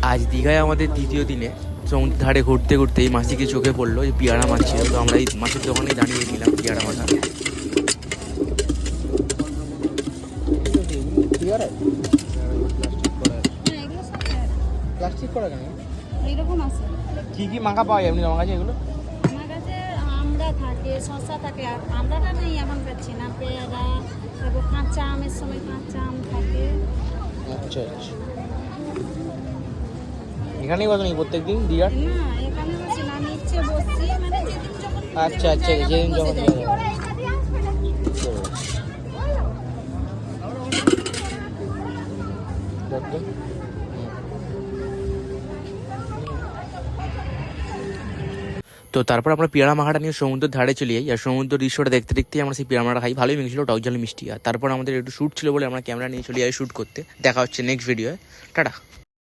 আজ দীঘায় আমাদের দ্বিতীয় দিনে সমুদ্র ধারে ঘুরতে ঘুরতে এই মাসিকে চোখে পড়লো যে পিয়ারা মাছ ছিল, তো আমরা এই মাছের দোকানেই দাঁড়িয়ে নিলাম পিয়ারা মাথা। প্লাস্টিক করা কেন? এইরকম আছে। কি কি মাখা পাওয়া যায় এমনি তোমার কাছে এগুলো? আমার কাছে আমড়া থাকে, শসা থাকে, আর আমড়াটা নেই এখন পাচ্ছি না। পেয়ারা, তারপর কাঁচা আমের সময় কাঁচা আম থাকে। আচ্ছা আচ্ছা, এখানেই বসো নাকি প্রত্যেকদিন দিয়ার? না, এখানে বসি না, আমি ইচ্ছে বসছি, মানে যেদিন যখন আচ্ছা আচ্ছা, যেদিন যখন বসে যাই। তো তারপর আমরা পিয়ারা মাখাটা নিয়ে সমুদ্রের ধারে চলে যাই, আর সমুদ্র দৃশ্যটা দেখতে দেখতেই আমরা সেই পিয়ারা মাখা খাই। ভালোই মিষ্টি ছিল, টক ঝাল মিষ্টি। আর তারপর আমাদের একটু শ্যুট ছিল বলে আমরা ক্যামেরা নিয়ে চলে যাই শ্যুট করতে। দেখা হচ্ছে নেক্সট ভিডিওয়ে। টাটা।